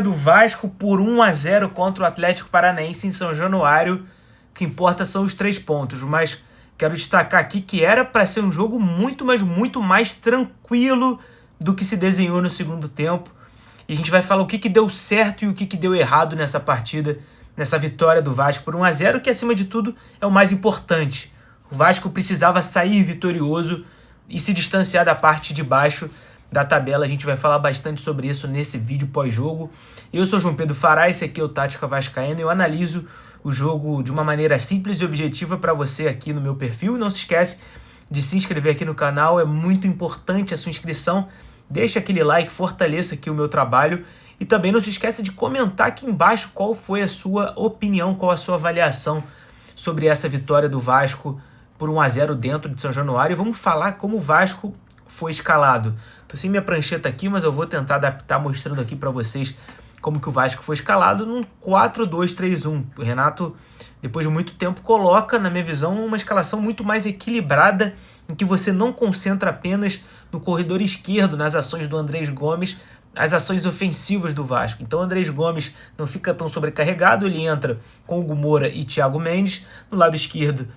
Do Vasco por 1-0 contra o Atlético Paranaense em São Januário. O que importa são os 3 pontos, mas quero destacar aqui que era para ser um jogo muito mais tranquilo do que se desenhou no segundo tempo. E a gente vai falar o que deu certo e o que deu errado nessa partida, nessa vitória do Vasco por 1-0, que acima de tudo é o mais importante. O Vasco precisava sair vitorioso e se distanciar da parte de baixo da tabela. A gente vai falar bastante sobre isso nesse vídeo pós-jogo. Eu sou João Pedro Fará, esse aqui é o Tática Vascaína e eu analiso o jogo de uma maneira simples e objetiva para você aqui no meu perfil. E não se esquece de se inscrever aqui no canal, é muito importante a sua inscrição. Deixa aquele like, fortaleça aqui o meu trabalho. E também não se esqueça de comentar aqui embaixo qual foi a sua opinião, qual a sua avaliação sobre essa vitória do Vasco por 1-0 dentro de São Januário. E vamos falar como o Vasco foi escalado. Tô sem minha prancheta aqui, mas eu vou tentar adaptar mostrando aqui para vocês como que o Vasco foi escalado num 4-2-3-1. O Renato, depois de muito tempo, coloca, na minha visão, uma escalação muito mais equilibrada, em que você não concentra apenas no corredor esquerdo, nas ações do Andrés Gomes, as ações ofensivas do Vasco. Então o Andrés Gomes não fica tão sobrecarregado, ele entra com o Hugo Moura e Thiago Mendes, no lado esquerdo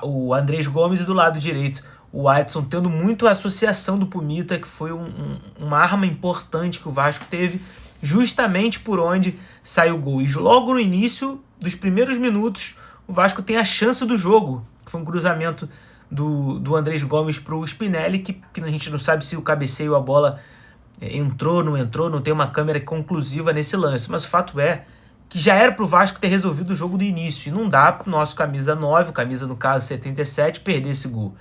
o Andrés Gomes e do lado direito o Adson, tendo muito a associação do Pumita, que foi uma arma importante que o Vasco teve, justamente por onde saiu o gol. E logo no início dos primeiros minutos, o Vasco tem a chance do jogo, que foi um cruzamento do Andrés Gomes para o Spinelli, que a gente não sabe se o cabeceio, a bola entrou, não tem uma câmera conclusiva nesse lance, mas o fato é que já era para o Vasco ter resolvido o jogo do início, e não dá para o nosso camisa 9, camisa no caso 77, perder esse gol.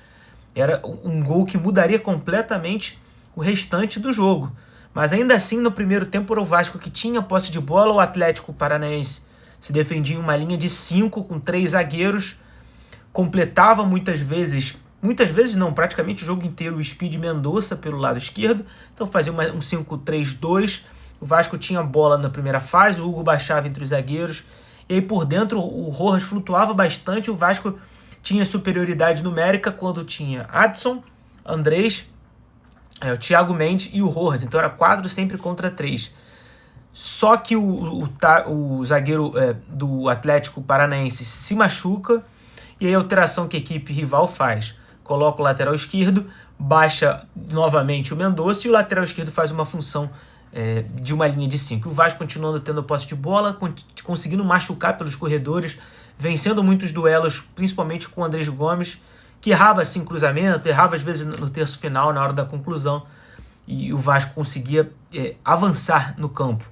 Era um gol que mudaria completamente o restante do jogo. Mas ainda assim, no primeiro tempo, era o Vasco que tinha posse de bola. O Atlético Paranaense se defendia em uma linha de 5 com 3 zagueiros. Completava muitas vezes não, praticamente o jogo inteiro, o Speed Mendonça pelo lado esquerdo. Então fazia um 5-3-2. O Vasco tinha bola na primeira fase, o Hugo baixava entre os zagueiros. E aí por dentro o Rojas flutuava bastante. O Vasco tinha superioridade numérica quando tinha Adson, Andrés, o Thiago Mendes e o Rojas. Então era 4 sempre contra 3. Só que o zagueiro do Atlético Paranaense se machuca. E aí a alteração que a equipe rival faz: coloca o lateral esquerdo, baixa novamente o Mendonça e o lateral esquerdo faz uma função de uma linha de 5. O Vasco continuando tendo posse de bola, conseguindo machucar pelos corredores, vencendo muitos duelos, principalmente com o Andrés Gomes, que errava assim cruzamento, errava às vezes no terço final, na hora da conclusão, e o Vasco conseguia avançar no campo.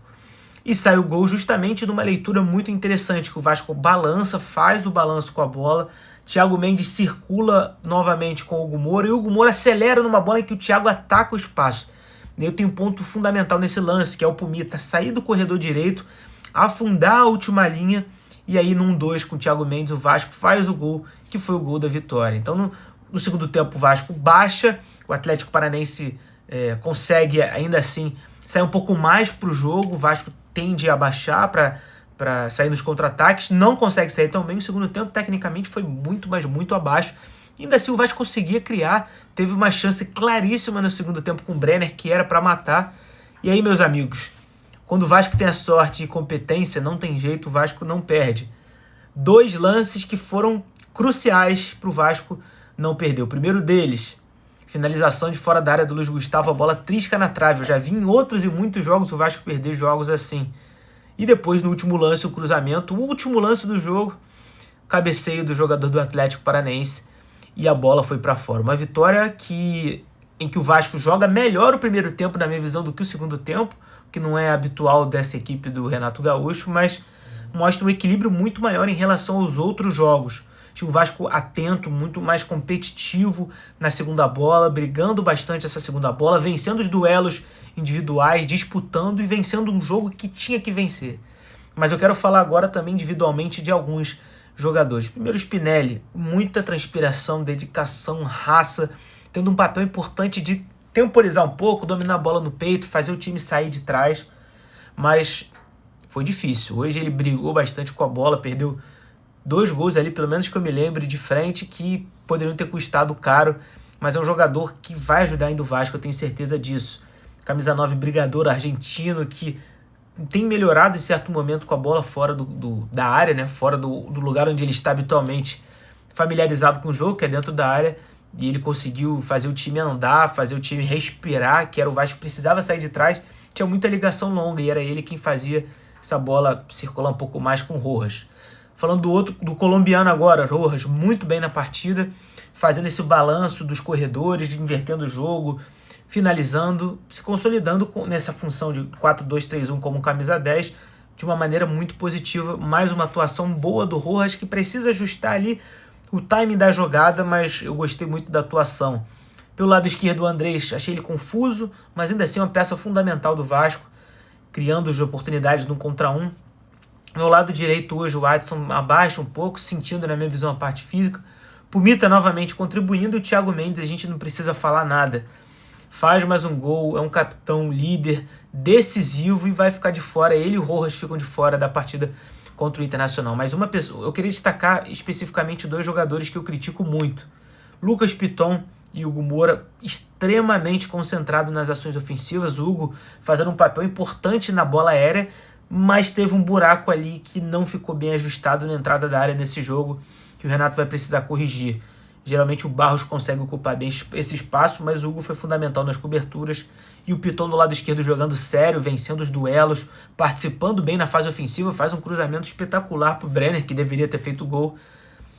E sai o gol justamente numa leitura muito interessante, que o Vasco faz o balanço com a bola, Thiago Mendes circula novamente com o Hugo Moura, e o Hugo Moura acelera numa bola em que o Thiago ataca o espaço. E eu tenho um ponto fundamental nesse lance, que é o Pumita sair do corredor direito, afundar a última linha, e aí num 2 com o Thiago Mendes, o Vasco faz o gol, que foi o gol da vitória. Então no segundo tempo o Vasco baixa, o Atlético Paranaense consegue ainda assim sair um pouco mais para o jogo, o Vasco tende a baixar para sair nos contra-ataques, não consegue sair tão bem. No segundo tempo tecnicamente foi muito abaixo. Ainda assim o Vasco conseguia criar, teve uma chance claríssima no segundo tempo com o Brenner, que era para matar. E aí, meus amigos, quando o Vasco tem a sorte e competência, não tem jeito, o Vasco não perde. 2 lances que foram cruciais para o Vasco não perder. O primeiro deles, finalização de fora da área do Luiz Gustavo, a bola trisca na trave. Eu já vi em outros e muitos jogos o Vasco perder jogos assim. E depois, no último lance, o cruzamento, o último lance do jogo, cabeceio do jogador do Atlético Paranaense, e a bola foi para fora. Uma vitória em que o Vasco joga melhor o primeiro tempo, na minha visão, do que o segundo tempo, que não é habitual dessa equipe do Renato Gaúcho, mas mostra um equilíbrio muito maior em relação aos outros jogos. Tinha o Vasco atento, muito mais competitivo na segunda bola, brigando bastante essa segunda bola, vencendo os duelos individuais, disputando e vencendo um jogo que tinha que vencer. Mas eu quero falar agora também individualmente de alguns jogadores. Primeiro, o Spinelli, muita transpiração, dedicação, raça, tendo um papel importante de temporizar um pouco, dominar a bola no peito, fazer o time sair de trás, mas foi difícil. Hoje ele brigou bastante com a bola, perdeu 2 gols ali, pelo menos que eu me lembre, de frente, que poderiam ter custado caro, mas é um jogador que vai ajudar ainda o Vasco, eu tenho certeza disso. Camisa 9 brigador argentino, que tem melhorado em certo momento com a bola fora da área, né? Fora do lugar onde ele está habitualmente familiarizado com o jogo, que é dentro da área, e ele conseguiu fazer o time andar, fazer o time respirar, que era o Vasco que precisava sair de trás, tinha muita ligação longa e era ele quem fazia essa bola circular um pouco mais com o Rojas. Falando do colombiano agora, Rojas, muito bem na partida, fazendo esse balanço dos corredores, invertendo o jogo, finalizando, se consolidando nessa função de 4-2-3-1 como camisa 10, de uma maneira muito positiva. Mais uma atuação boa do Rojas, que precisa ajustar ali o timing da jogada, mas eu gostei muito da atuação. Pelo lado esquerdo, o Andrés, achei ele confuso, mas ainda assim uma peça fundamental do Vasco, criando as oportunidades no 1 contra 1. No lado direito hoje, o Adson abaixo um pouco, sentindo na minha visão a parte física. Pumita novamente contribuindo, o Thiago Mendes, a gente não precisa falar nada. Faz mais um gol, é um capitão, líder, decisivo e vai ficar de fora. Ele e o Rojas ficam de fora da partida contra o Internacional. Mas uma pessoa, eu queria destacar especificamente 2 jogadores que eu critico muito. Lucas Piton e Hugo Moura, extremamente concentrado nas ações ofensivas. O Hugo fazendo um papel importante na bola aérea, mas teve um buraco ali que não ficou bem ajustado na entrada da área nesse jogo, que o Renato vai precisar corrigir. Geralmente o Barros consegue ocupar bem esse espaço, mas o Hugo foi fundamental nas coberturas. E o Piton do lado esquerdo jogando sério, vencendo os duelos, participando bem na fase ofensiva, faz um cruzamento espetacular para o Brenner, que deveria ter feito o gol.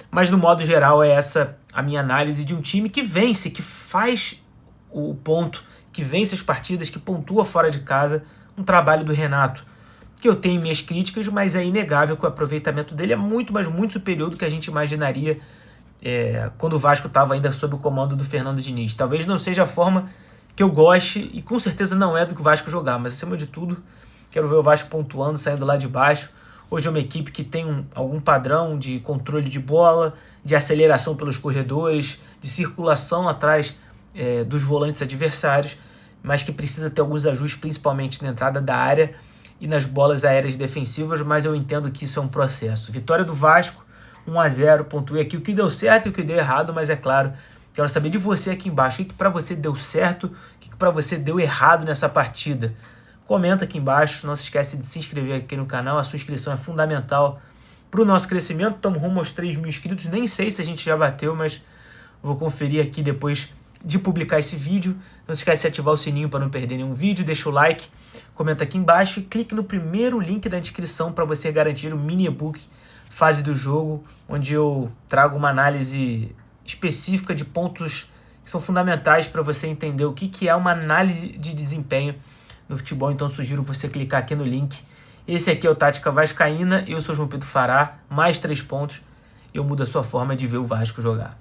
Mas no modo geral é essa a minha análise de um time que vence, que faz o ponto, que vence as partidas, que pontua fora de casa. Um trabalho do Renato, que eu tenho minhas críticas, mas é inegável que o aproveitamento dele é muito, mas muito superior do que a gente imaginaria quando o Vasco estava ainda sob o comando do Fernando Diniz. Talvez não seja a forma que eu goste, e com certeza não é do que o Vasco jogar, mas acima de tudo, quero ver o Vasco pontuando, saindo lá de baixo. Hoje é uma equipe que tem algum padrão de controle de bola, de aceleração pelos corredores, de circulação atrás dos volantes adversários, mas que precisa ter alguns ajustes, principalmente na entrada da área e nas bolas aéreas defensivas, mas eu entendo que isso é um processo. Vitória do Vasco, 1-0, pontuei aqui o que deu certo e o que deu errado, mas é claro, quero saber de você aqui embaixo, o que para você deu certo, o que para você deu errado nessa partida. Comenta aqui embaixo, não se esquece de se inscrever aqui no canal, a sua inscrição é fundamental para o nosso crescimento. Estamos rumo aos 3.000 inscritos, nem sei se a gente já bateu, mas vou conferir aqui depois de publicar esse vídeo. Não se esquece de ativar o sininho para não perder nenhum vídeo, deixa o like, comenta aqui embaixo e clique no primeiro link da descrição para você garantir o mini e-book Fase do Jogo, onde eu trago uma análise específica de pontos que são fundamentais para você entender o que é uma análise de desempenho no futebol. Então sugiro você clicar aqui no link. Esse aqui é o Tática Vascaína, eu sou João Pedro Fará, mais 3 pontos, eu mudo a sua forma de ver o Vasco jogar.